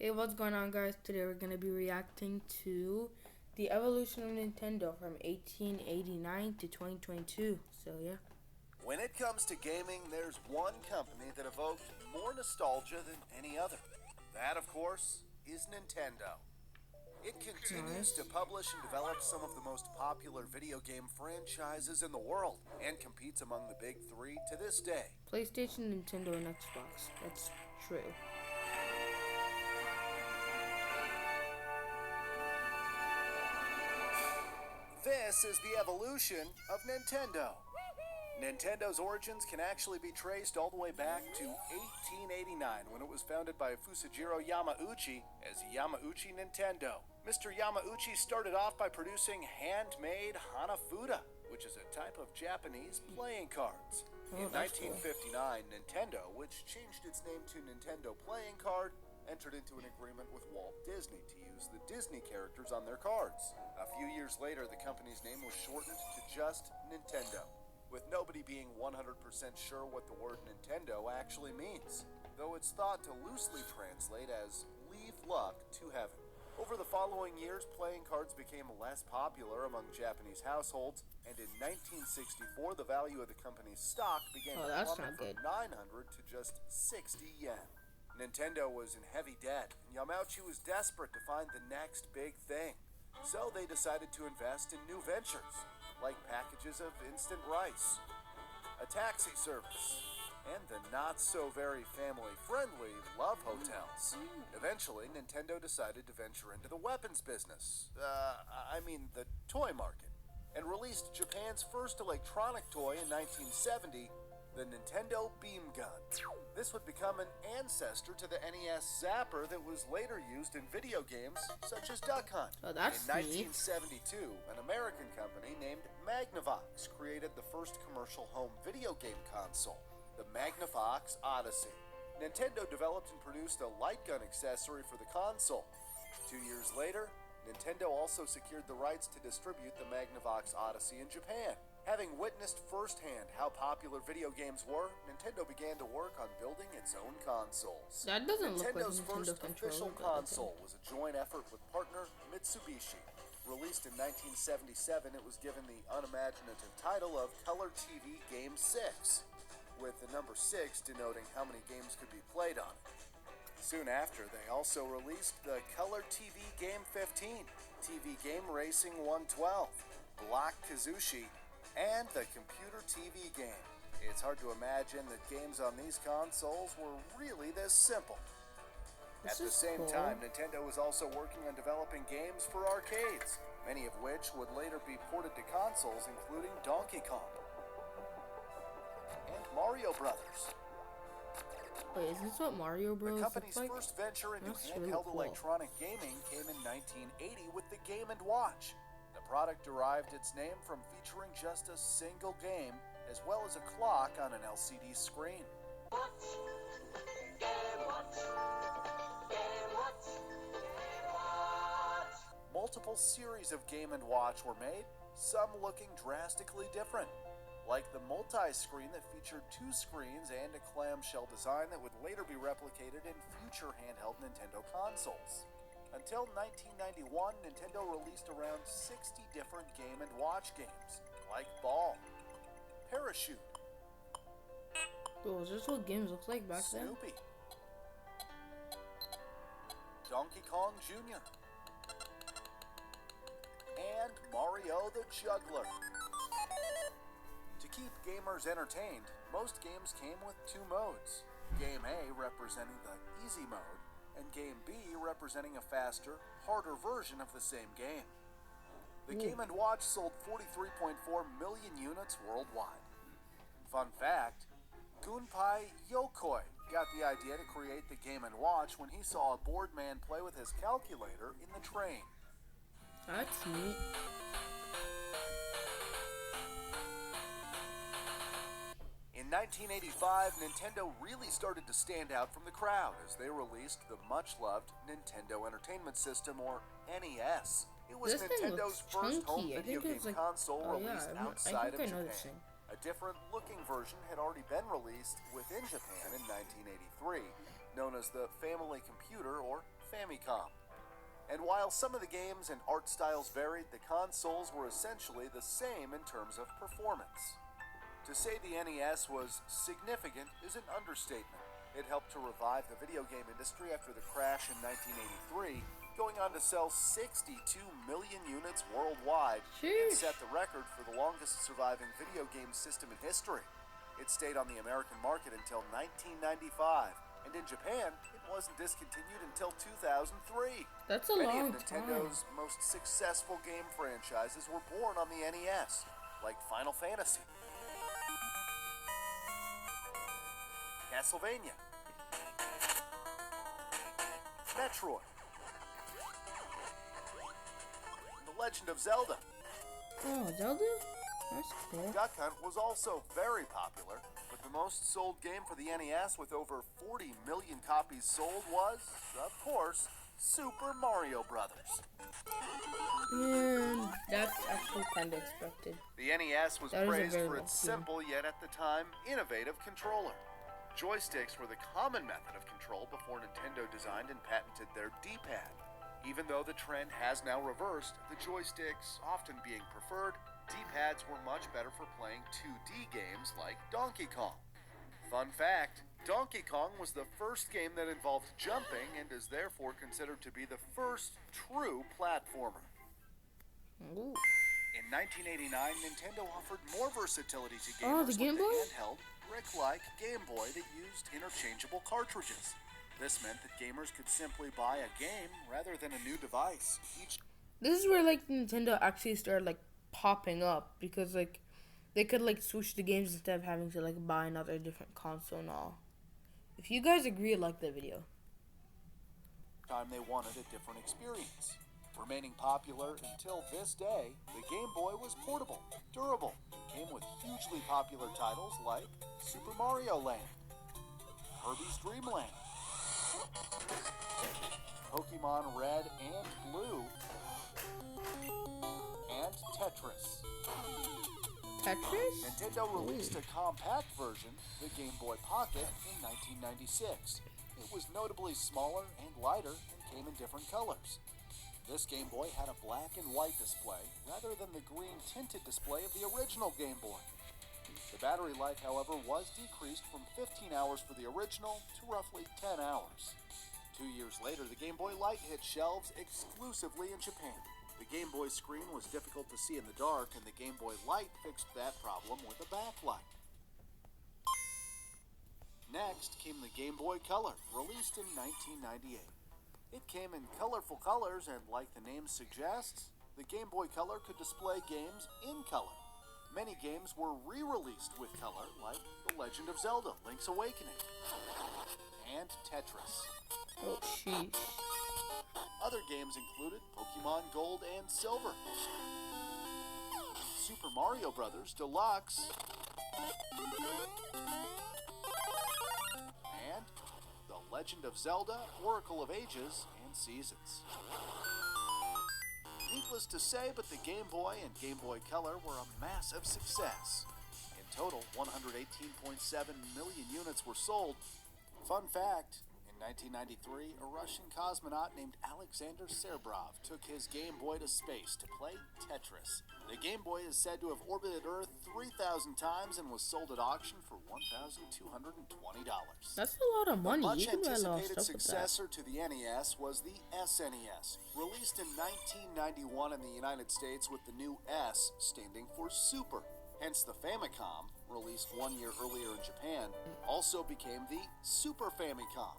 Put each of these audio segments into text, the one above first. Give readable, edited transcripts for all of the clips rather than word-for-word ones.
Hey, what's going on, guys? Today we're going to be reacting to the evolution of Nintendo from 1889 to 2022. So, yeah. When it comes to gaming, there's one company that evoked more nostalgia than any other. That, of course, is Nintendo. It continues to publish and develop some of the most popular video game franchises in the world and competes among the big three to this day. PlayStation, Nintendo, and Xbox. That's true. This is the evolution of Nintendo. Nintendo's origins can actually be traced all the way back to 1889 when it was founded by Fusajiro Yamauchi as Yamauchi Nintendo. Mr. Yamauchi started off by producing handmade Hanafuda, which is a type of Japanese playing cards. In 1959, Nintendo, which changed its name to Nintendo Playing Card, entered into an agreement with Walt Disney to use the Disney characters on their cards. A few years later, the company's name was shortened to just Nintendo, with nobody being 100% sure what the word Nintendo actually means, though it's thought to loosely translate as leave luck to heaven. Over the following years, playing cards became less popular among Japanese households, and in 1964, the value of the company's stock began to plummet from 900 to just 60 yen. Nintendo was in heavy debt, and Yamauchi was desperate to find the next big thing. So they decided to invest in new ventures, like packages of instant rice, a taxi service, and the not-so-very family-friendly love hotels. Eventually, Nintendo decided to venture into the weapons business, the toy market, and released Japan's first electronic toy in 1970, the Nintendo Beam Gun. This would become an ancestor to the NES Zapper that was later used in video games such as Duck Hunt. Oh, that's in 1972, an American company named Magnavox created the first commercial home video game console, the Magnavox Odyssey. Nintendo developed and produced a light gun accessory for the console. 2 years later, Nintendo also secured the rights to distribute the Magnavox Odyssey in Japan. Having witnessed firsthand how popular video games were, Nintendo began to work on building its own consoles. That doesn't Nintendo's look like first official console was a joint effort with partner Mitsubishi. Released in 1977, it was given the unimaginative title of Color TV Game 6, with the number 6 denoting how many games could be played on it. Soon after, they also released the Color TV Game 15, TV Game Racing 112, Block Kazushi, and the computer TV game. It's hard to imagine that games on these consoles were really this simple. At the same time, Nintendo was also working on developing games for arcades, many of which would later be ported to consoles, including Donkey Kong and Mario Brothers. Wait, is this what Mario Bros. The company's first venture into handheld electronic gaming came in 1980 with the Game & Watch. The product derived its name from featuring just a single game, as well as a clock on an LCD screen. Multiple series of Game & Watch were made, some looking drastically different, like the multi-screen that featured 2 screens and a clamshell design that would later be replicated in future handheld Nintendo consoles. Until 1991, Nintendo released around 60 different Game & Watch games, like Ball, Parachute, is this what games look like back then? Snoopy, Donkey Kong Jr., and Mario the Juggler. To keep gamers entertained, most games came with 2 modes, Game A representing the easy mode, and Game B representing a faster, harder version of the same game. The Game & Watch sold 43.4 million units worldwide. Fun fact, Gunpei Yokoi got the idea to create the Game & Watch when he saw a bored man play with his calculator in the train. That's neat. In 1985, Nintendo really started to stand out from the crowd as they released the much-loved Nintendo Entertainment System, or NES. It was Nintendo's first home video game console released outside of Japan. A different-looking version had already been released within Japan in 1983, known as the Family Computer, or Famicom. And while some of the games and art styles varied, the consoles were essentially the same in terms of performance. To say the NES was significant is an understatement. It helped to revive the video game industry after the crash in 1983, going on to sell 62 million units worldwide and set the record for the longest surviving video game system in history. It stayed on the American market until 1995. And in Japan, it wasn't discontinued until 2003. That's a long time. Many of Nintendo's most successful game franchises were born on the NES, like Final Fantasy, Castlevania, Metroid, and The Legend of Zelda. Oh, Zelda? That's cool. Duck Hunt was also very popular, but the most sold game for the NES with over 40 million copies sold was, of course, Super Mario Brothers. That's actually kind of expected. The NES was praised for its simple yet at the time innovative controller. Joysticks were the common method of control before Nintendo designed and patented their D-pad. Even though the trend has now reversed, the joysticks often being preferred, D-pads were much better for playing 2D games like Donkey Kong. Fun fact, Donkey Kong was the first game that involved jumping and is therefore considered to be the first true platformer. Ooh. In 1989, Nintendo offered more versatility to gamers the Game with Boy? the handheld, brick-like Game Boy that used interchangeable cartridges. This meant that gamers could simply buy a game rather than a new device. This is where Nintendo actually started popping up, because they could switch the games instead of having to buy another different console and all. If you guys agree, like the video. Time they wanted a different experience. Remaining popular until this day, the Game Boy was portable, durable, came with hugely popular titles like Super Mario Land, Kirby's Dream Land, Pokemon Red and Blue, and Tetris. Tetris? Nintendo released a compact version, the Game Boy Pocket, in 1996. It was notably smaller and lighter and came in different colors. This Game Boy had a black and white display rather than the green tinted display of the original Game Boy. The battery life, however, was decreased from 15 hours for the original to roughly 10 hours. 2 years later, the Game Boy Light hit shelves exclusively in Japan. The Game Boy screen was difficult to see in the dark, and the Game Boy Light fixed that problem with a backlight. Next came the Game Boy Color, released in 1998. It came in colorful colors, and like the name suggests, the Game Boy Color could display games in color. Many games were re-released with color, like The Legend of Zelda, Link's Awakening, and Tetris. Oh, jeez. Other games included Pokemon Gold and Silver, Super Mario Brothers Deluxe, and The Legend of Zelda, Oracle of Ages and Seasons. Needless to say, but the Game Boy and Game Boy Color were a massive success. In total, 118.7 million units were sold. Fun fact, in 1993, a Russian cosmonaut named Alexander Serbrov took his Game Boy to space to play Tetris. The Game Boy is said to have orbited Earth 3,000 times and was sold at auction for $1,220. That's a lot of money. The much You can buy a lot of anticipated stuff with successor to the NES was the SNES, released in 1991 in the United States with the new S standing for Super. Hence the Famicom, released 1 year earlier in Japan, also became the Super Famicom.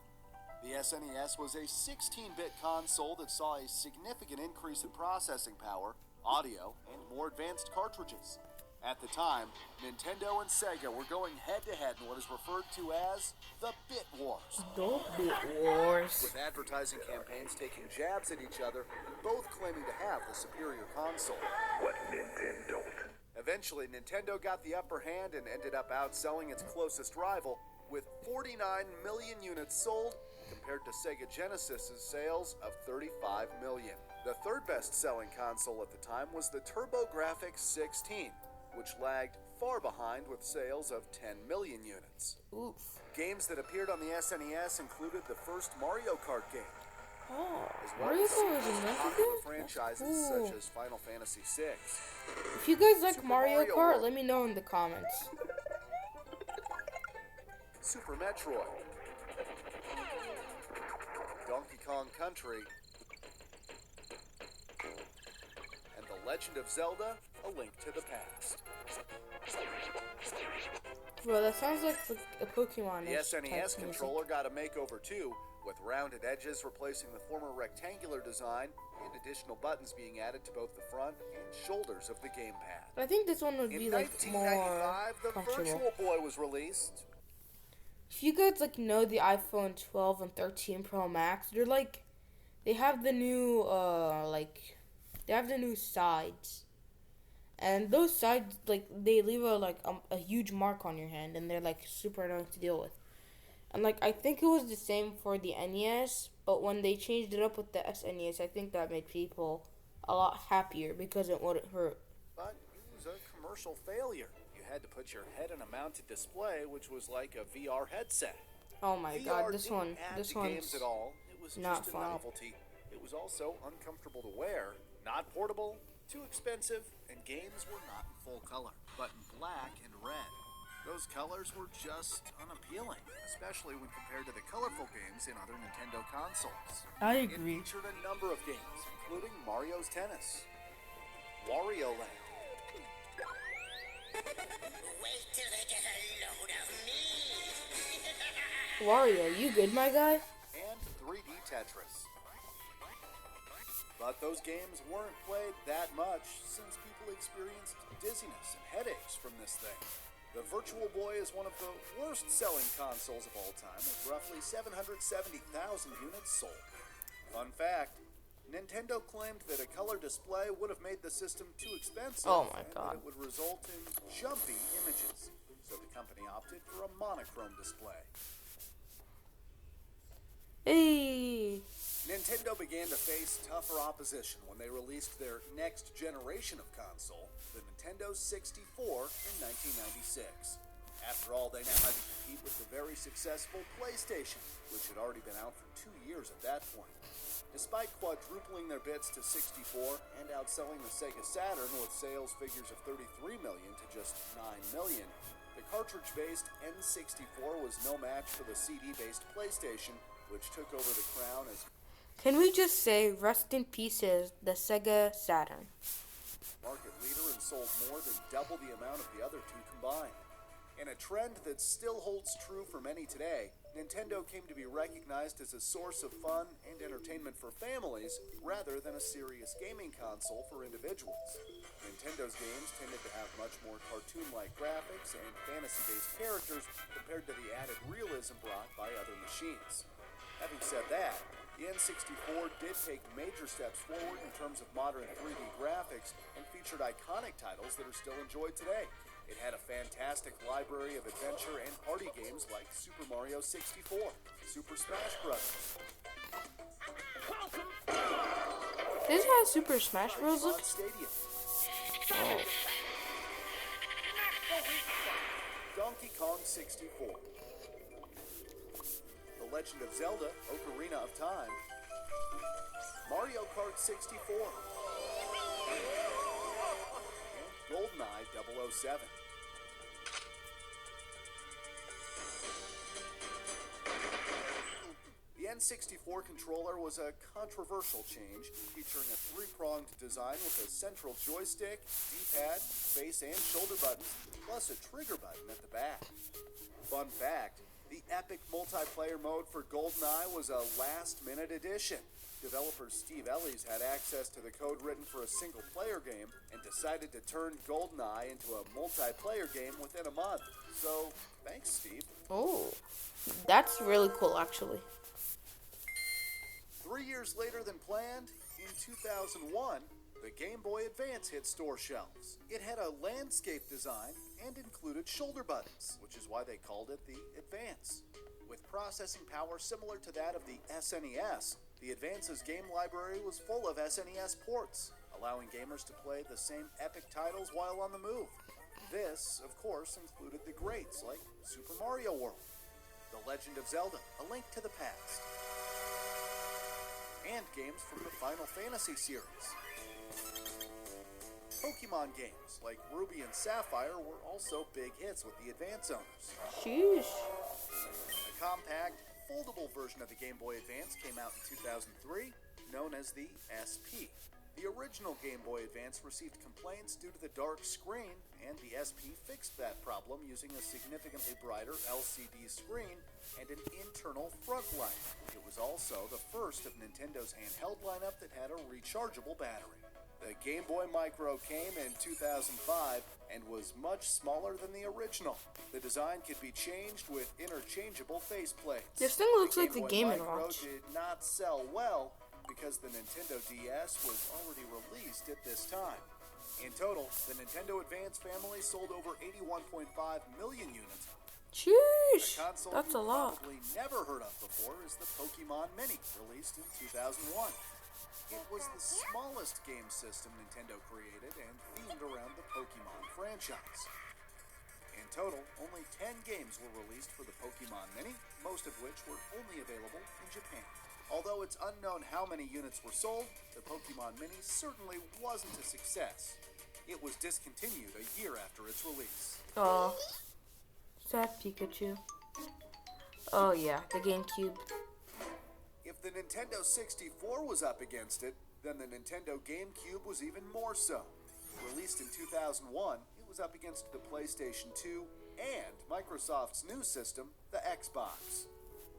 The SNES was a 16-bit console that saw a significant increase in processing power, audio, and more advanced cartridges. At the time, Nintendo and Sega were going head-to-head in what is referred to as the Bit Wars. The Bit Wars. With advertising campaigns taking jabs at each other and both claiming to have the superior console. What Nintendo? Eventually, Nintendo got the upper hand and ended up outselling its closest rival with 49 million units sold compared to Sega Genesis's sales of 35 million. The third best-selling console at the time was the TurboGrafx 16, which lagged far behind with sales of 10 million units. Oof. Games that appeared on the SNES included the first Mario Kart game, Oh, as well Mario as Kart is sequels to another popular game? That's franchises cool. such as Final Fantasy VI. If you guys like Super Mario Mario Kart, World. let me know in the comments. Super Metroid, Donkey Kong Country, and The Legend of Zelda: A Link to the Past. Bro, that sounds like a Pokemon. The SNES controller got a makeover too, with rounded edges replacing the former rectangular design and additional buttons being added to both the front and shoulders of the gamepad. I think this one would In be like more 1995, the comfortable. Virtual Boy was released. If you guys like know the iPhone 12 and 13 Pro Max, they have the new they have the new sides. And those sides, like, they leave a huge mark on your hand, and they're like super annoying to deal with. And like, I think it was the same for the NES, but when they changed it up with the SNES, I think that made people a lot happier because it wouldn't hurt. But it was a commercial failure. You had to put your head in a mounted display, which was like a VR headset. Oh my god, this didn't add one's to games at all. It was not just a fun. novelty. It was also uncomfortable to wear, not portable, too expensive, and games were not in full color, but in black and red. Those colors were just unappealing, especially when compared to the colorful games in other Nintendo consoles. I It featured a number of games, including Mario's Tennis, Wario Land, Wait till they get a load of me. Wario, you good, my guy? and 3D Tetris. But those games weren't played that much since people experienced dizziness and headaches from this thing. The Virtual Boy is one of the worst-selling consoles of all time, with roughly 770,000 units sold. Fun fact, Nintendo claimed that a color display would have made the system too expensive Oh my and God. that it would result in jumpy images, so the company opted for a monochrome display. Hey, Nintendo began to face tougher opposition when they released their next generation of console, the Nintendo 64, in 1996. After all, they now had to compete with the very successful PlayStation, which had already been out for 2 years at that point. Despite quadrupling their bits to 64 and outselling the Sega Saturn with sales figures of 33 million to just 9 million, the cartridge-based N64 was no match for the CD-based PlayStation, which took over the crown as can we just say rest in pieces the Sega Saturn? market leader and sold more than double the amount of the other two combined. In a trend that still holds true for many today, Nintendo came to be recognized as a source of fun and entertainment for families rather than a serious gaming console for individuals. Nintendo's games tended to have much more cartoon-like graphics and fantasy-based characters compared to the added realism brought by other machines. Having said that, the N64 did take major steps forward in terms of modern 3D graphics and featured iconic titles that are still enjoyed today. It had a fantastic library of adventure and party games like Super Mario 64, Super Smash Bros. This has Super Smash Bros. Pokemon Stadium, Oh. Donkey Kong 64, The Legend of Zelda: Ocarina of Time, Mario Kart 64, and GoldenEye 007. The N64 controller was a controversial change, featuring a three-pronged design with a central joystick, D-pad, face and shoulder buttons, plus a trigger button at the back. Fun fact, the epic multiplayer mode for GoldenEye was a last-minute addition. Developer Steve Ellis had access to the code written for a single-player game and decided to turn GoldenEye into a multiplayer game within a month. So, thanks, Steve. Oh, that's really cool, actually. 3 years later than planned, in 2001, the Game Boy Advance hit store shelves. It had a landscape design and included shoulder buttons, which is why they called it the Advance. With processing power similar to that of the SNES, the Advance's game library was full of SNES ports, allowing gamers to play the same epic titles while on the move. This, of course, included the greats like Super Mario World, The Legend of Zelda: A Link to the Past, games from the Final Fantasy series. Pokemon games like Ruby and Sapphire were also big hits with the Advance owners. Sheesh. A compact, foldable version of the Game Boy Advance came out in 2003, known as the SP. The original Game Boy Advance received complaints due to the dark screen, and the SP fixed that problem using a significantly brighter LCD screen and an internal front light. It was also the first of Nintendo's handheld lineup that had a rechargeable battery. The Game Boy Micro came in 2005 and was much smaller than the original. The design could be changed with interchangeable faceplates. This thing looks like the Game & Micro Watch. did not sell well because the Nintendo DS was already released at this time. In total, the Nintendo Advance family sold over 81.5 million units. Sheesh. A console That's a you lot. probably never heard of before is the Pokemon Mini, released in 2001. It was the smallest game system Nintendo created and themed around the Pokemon franchise. In total, only 10 games were released for the Pokemon Mini, most of which were only available in Japan. Although it's unknown how many units were sold, the Pokemon Mini certainly wasn't a success. It was discontinued a year after its release. Aw. Sad Pikachu. Oh yeah, the GameCube. If the Nintendo 64 was up against it, then the Nintendo GameCube was even more so. Released in 2001, it was up against the PlayStation 2 and Microsoft's new system, the Xbox.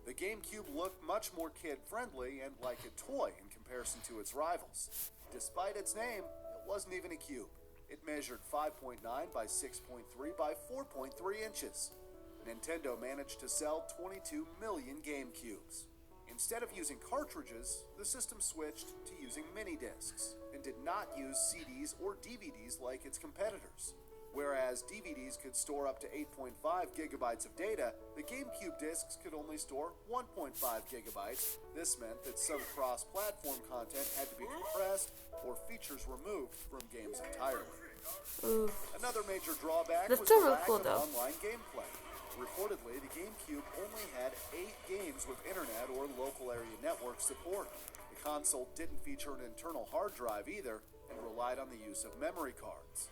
The GameCube looked much more kid-friendly and like a toy in comparison to its rivals. Despite its name, it wasn't even a cube. It measured 5.9 by 6.3 by 4.3 inches. Nintendo managed to sell 22 million GameCubes. Instead of using cartridges, the system switched to using mini discs and did not use CDs or DVDs like its competitors. Whereas DVDs could store up to 8.5 gigabytes of data, the GameCube discs could only store 1.5 gigabytes. This meant that some cross-platform content had to be compressed or features removed from games entirely. Ooh. Another major drawback That's was still the really lack cool, of though. online gameplay. Reportedly, the GameCube only had 8 games with internet or local area network support. The console didn't feature an internal hard drive either and relied on the use of memory cards.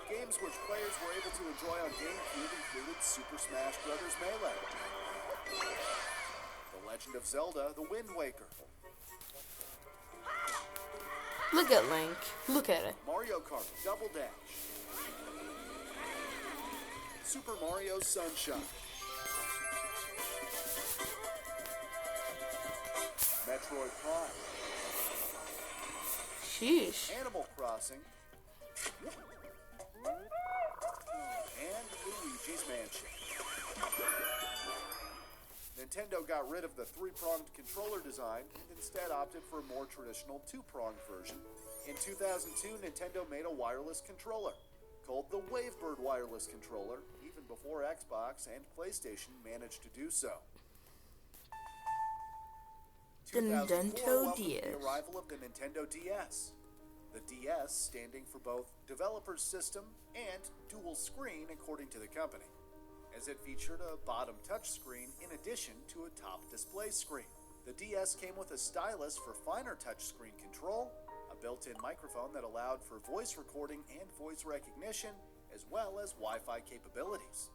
Games which players were able to enjoy on GameCube included Super Smash Bros. Melee, The Legend of Zelda: The Wind Waker, Look at Link. Look at it. Mario Kart Double Dash, Super Mario Sunshine, Metroid Prime, Sheesh. Animal Crossing, and Luigi's Mansion. Nintendo got rid of the 3-pronged controller design and instead opted for a more traditional 2-pronged version. In 2002, Nintendo made a wireless controller called the Wavebird Wireless Controller, even before Xbox and PlayStation managed to do so. The 2004 Nintendo welcomed DS. the arrival of the Nintendo DS. The DS standing for both Developer's System and Dual Screen, according to the company, as it featured a bottom touchscreen in addition to a top display screen. The DS came with a stylus for finer touchscreen control, a built-in microphone that allowed for voice recording and voice recognition, as well as Wi-Fi capabilities.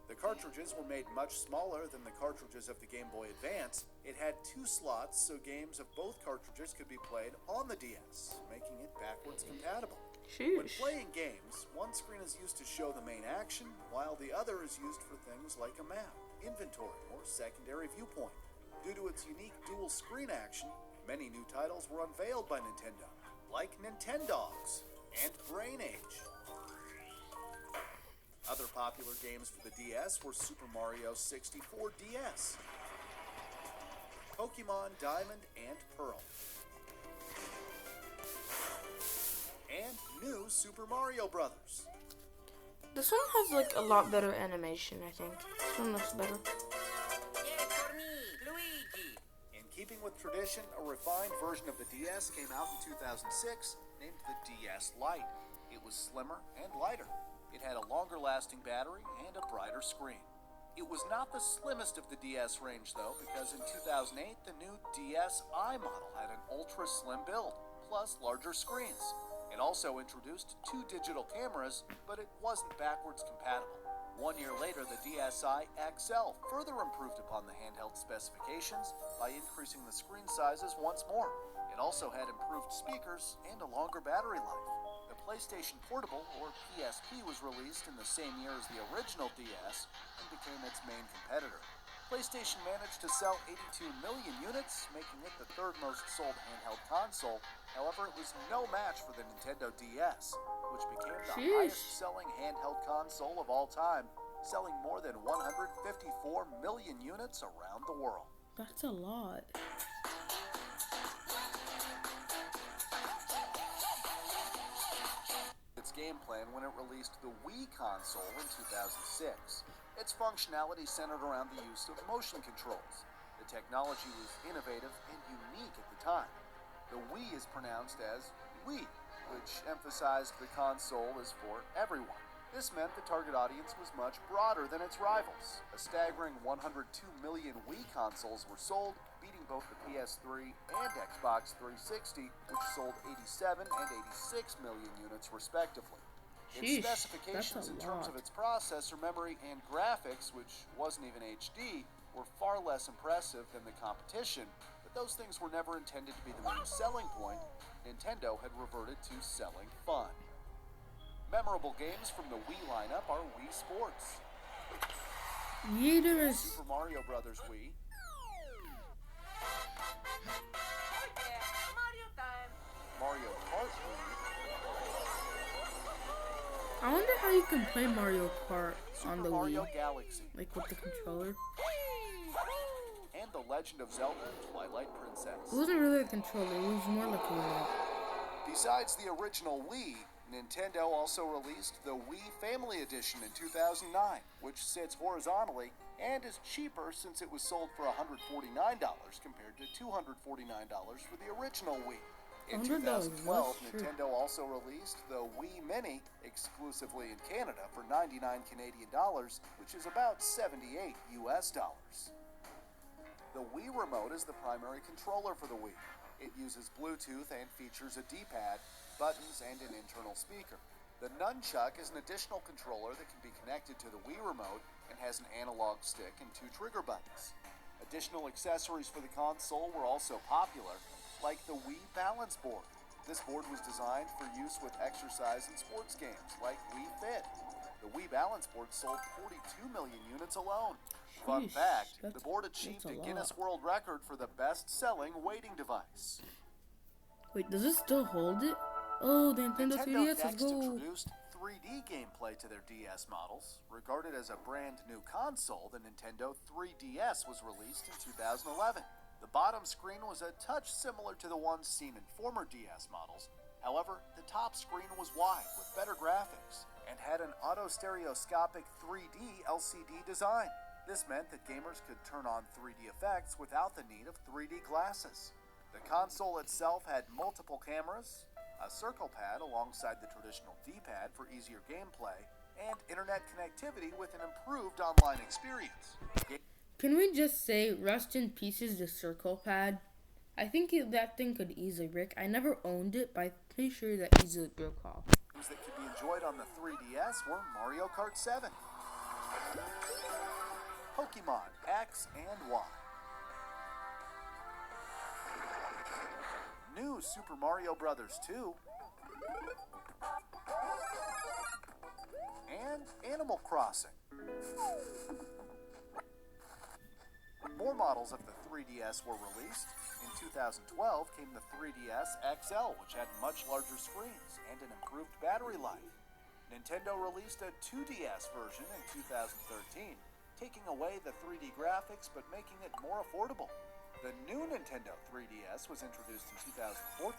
The cartridges were made much smaller than the cartridges of the Game Boy Advance. It had 2 slots, so games of both cartridges could be played on the DS, making it backwards compatible. When Sheesh. playing games, one screen is used to show the main action, while the other is used for things like a map, inventory, or secondary viewpoint. Due to its unique dual screen action, many new titles were unveiled by Nintendo, like Nintendogs and Brain Age. Other popular games for the DS were Super Mario 64 DS, Pokemon Diamond and Pearl, and new Super Mario Brothers. This one has like a lot better animation, I think. This one looks better. Yay for me, Luigi! In keeping with tradition, a refined version of the DS came out in 2006, named the DS Lite. It was slimmer and lighter. It had a longer-lasting battery and a brighter screen. It was not the slimmest of the DS range though, because in 2008 the new DSi model had an ultra slim build, plus larger screens. It also introduced 2 digital cameras, but it wasn't backwards compatible. 1 year later, the DSi XL further improved upon the handheld specifications by increasing the screen sizes once more. It also had improved speakers and a longer battery life. The PlayStation Portable, or PSP, was released in the same year as the original DS and became its main competitor. PlayStation managed to sell 82 million units, making it the 3rd most sold handheld console. However, it was no match for the Nintendo DS, which became the highest-selling handheld console of all time, selling more than 154 million units around the world. That's a lot. Its game plan when it released the Wii console in 2006. Its functionality centered around the use of motion controls. The technology was innovative and unique at the time. The Wii is pronounced as Wii, which emphasized the console is for everyone. This meant the target audience was much broader than its rivals. A staggering 102 million Wii consoles were sold, beating both the PS3 and Xbox 360, which sold 87 and 86 million units respectively. Its specifications in terms of its processor, memory, and graphics, which wasn't even HD, were far less impressive than the competition, but those things were never intended to be the main selling point. Nintendo had reverted to selling fun. Memorable games from the Wii lineup are Wii Sports, Super Mario Bros. Wii, Mario time. Mario Kart Wii, I wonder how you can play Mario Kart on the Mario Wii, Galaxy, like with the controller. and The Legend of Zelda Twilight Princess. It wasn't really a controller, it was more like a remote. Besides the original Wii, Nintendo also released the Wii Family Edition in 2009, which sits horizontally and is cheaper since it was sold for $149 compared to $249 for the original Wii. In $100, 2012, that's true. Nintendo also released the Wii Mini exclusively in Canada for $99 Canadian, which is about $78 US. The Wii Remote is the primary controller for the Wii. It uses Bluetooth and features a D-pad, buttons, and an internal speaker. The Nunchuck is an additional controller that can be connected to the Wii Remote and has an analog stick and 2 trigger buttons. Additional accessories for the console were also popular, like the Wii Balance Board. This board was designed for use with exercise and sports games like Wii Fit. The Wii Balance Board sold 42 million units alone. Fun fact, the board achieved a Guinness World Record for the best-selling weighting device. Wait, does it still hold it? Oh, the Nintendo 3DS, let's next go. introduced 3D gameplay to their DS models. Regarded as a brand new console, the Nintendo 3DS was released in 2011. The bottom screen was a touch similar to the ones seen in former DS models. However, the top screen was wide with better graphics and had an auto-stereoscopic 3D LCD design. This meant that gamers could turn on 3D effects without the need of 3D glasses. The console itself had multiple cameras, a circle pad alongside the traditional D-pad for easier gameplay, and internet connectivity with an improved online experience. Can we just say, rest in pieces, the circle pad? I think that thing could easily break. I never owned it, but I'm pretty sure that easily broke off. Games that could be enjoyed on the 3DS were Mario Kart 7, Pokemon X and Y, New Super Mario Bros. 2, and Animal Crossing. More models of the 3DS were released. In 2012 came the 3DS XL, which had much larger screens and an improved battery life. Nintendo released a 2DS version in 2013, taking away the 3D graphics but making it more affordable. The new Nintendo 3DS was introduced in 2014.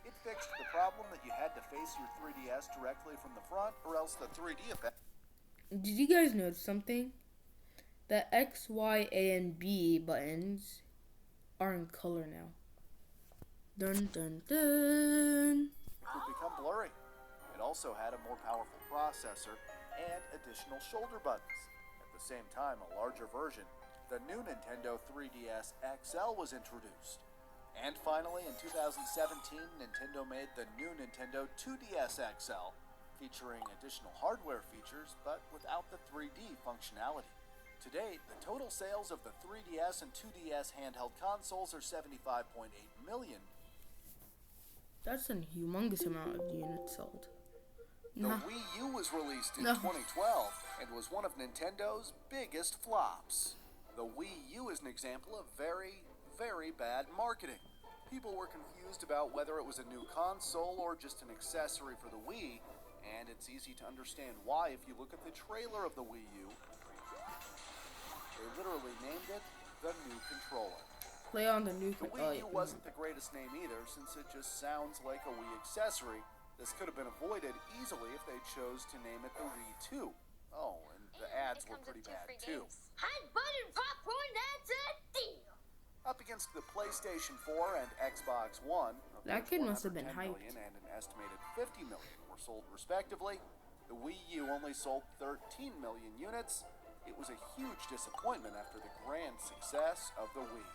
It fixed the problem that you had to face your 3DS directly from the front, or else the 3D effect. Did you guys notice something? The X, Y, A, and B buttons are in color now. Dun dun dun. Could become blurry. It also had a more powerful processor and additional shoulder buttons. At At the same time, a larger version, the new Nintendo 3DS XL, was introduced. And finally, in 2017, Nintendo made the new Nintendo 2DS XL, featuring additional hardware features, but without the 3D functionality. To date, the total sales of the 3DS and 2DS handheld consoles are 75.8 million. That's a humongous amount of units sold. The Wii U was released in 2012 and was one of Nintendo's biggest flops. The Wii U is an example of very, very bad marketing. People were confused about whether it was a new console or just an accessory for the Wii, and it's easy to understand why if you look at the trailer of the Wii U. They literally named it the new controller. Play on the new The Wii U wasn't the greatest name either, since it just sounds like a Wii accessory. This could have been avoided easily if they chose to name it the Wii 2. Oh, and the ads were pretty bad too. Hot buttered popcorn, that's a deal! Up against the PlayStation 4 and Xbox One, That kid must have been 110 hyped. million and an estimated 50 million were sold respectively. The Wii U only sold 13 million units. It was a huge disappointment after the grand success of the Wii.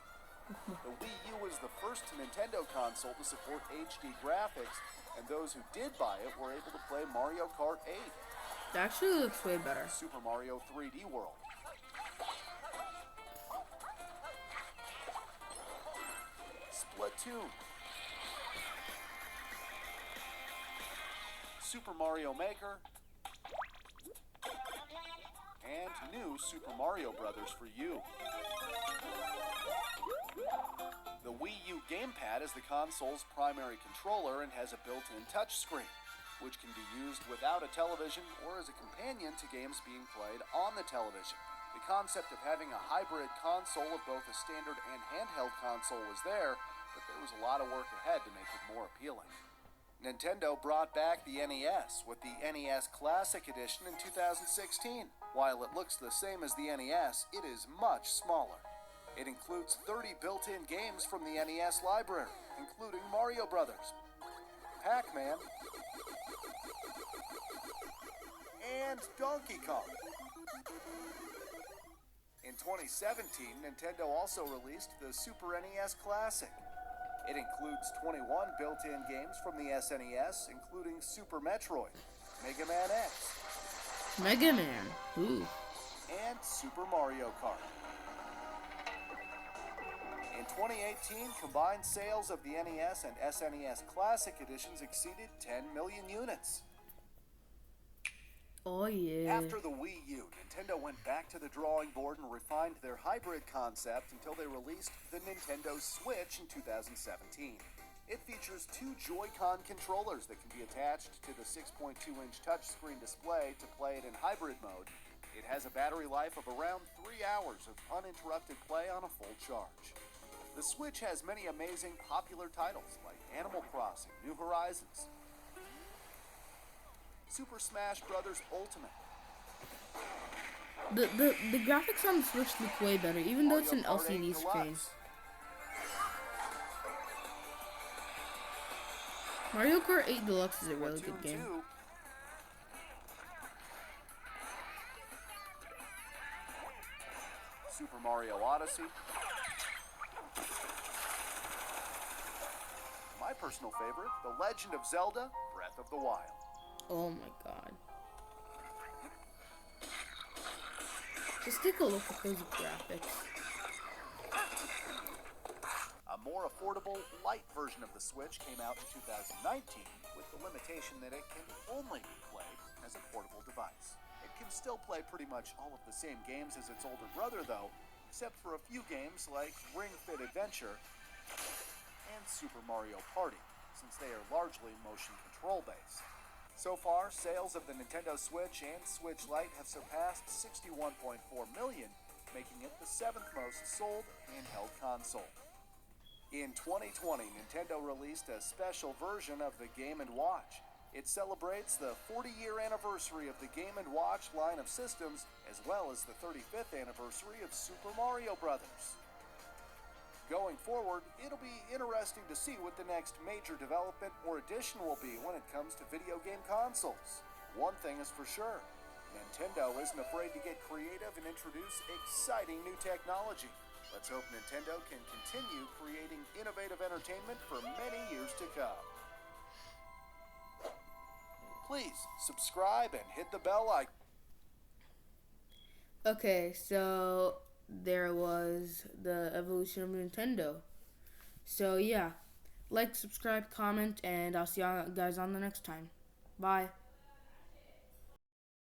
The Wii U was the first Nintendo console to support HD graphics, and those who did buy it were able to play Mario Kart 8, It actually looks way better. Super Mario 3D World, Splatoon, Super Mario Maker, and new Super Mario Brothers for you. The Wii U gamepad is the console's primary controller and has a built-in touchscreen, which can be used without a television or as a companion to games being played on the television. The concept of having a hybrid console of both a standard and handheld console was there, but there was a lot of work ahead to make it more appealing. Nintendo brought back the NES with the NES Classic Edition in 2016. While it looks the same as the NES, it is much smaller. It includes 30 built-in games from the NES library, including Mario Brothers, Pac-Man, and Donkey Kong. In 2017, Nintendo also released the Super NES Classic. It includes 21 built-in games from the SNES, including Super Metroid, Mega Man X, Mega Man. Ooh. and Super Mario Kart. In 2018, combined sales of the NES and SNES Classic Editions exceeded 10 million units. Oh yeah. After the Wii U, Nintendo went back to the drawing board and refined their hybrid concept until they released the Nintendo Switch in 2017. It features two Joy-Con controllers that can be attached to the 6.2-inch touchscreen display to play it in hybrid mode. It has a battery life of around 3 hours of uninterrupted play on a full charge. The Switch has many amazing popular titles like Animal Crossing, New Horizons, Super Smash Bros. Ultimate, The graphics on the Switch look way better, even though it's an Mario Kart 8 LCD screen. Deluxe, Mario Kart 8 Deluxe is a really good Splatoon game. 2, Super Mario Odyssey, my personal favorite, The Legend of Zelda: Breath of the Wild. Oh my god. Just take a look at those graphics. A more affordable, light version of the Switch came out in 2019 with the limitation that it can only be played as a portable device. It can still play pretty much all of the same games as its older brother though, except for a few games like Ring Fit Adventure and Super Mario Party, since they are largely motion control based. So far, sales of the Nintendo Switch and Switch Lite have surpassed 61.4 million, making it the 7th most sold handheld console. In 2020, Nintendo released a special version of the Game & Watch. It celebrates the 40-year anniversary of the Game & Watch line of systems, as well as the 35th anniversary of Super Mario Bros. Going forward, it'll be interesting to see what the next major development or addition will be when it comes to video game consoles. One thing is for sure, Nintendo isn't afraid to get creative and introduce exciting new technology. Let's hope Nintendo can continue creating innovative entertainment for many years to come. Please subscribe and hit the bell icon. Okay, so there was the evolution of Nintendo. So yeah, like, subscribe, comment, and I'll see you guys on the next time. Bye.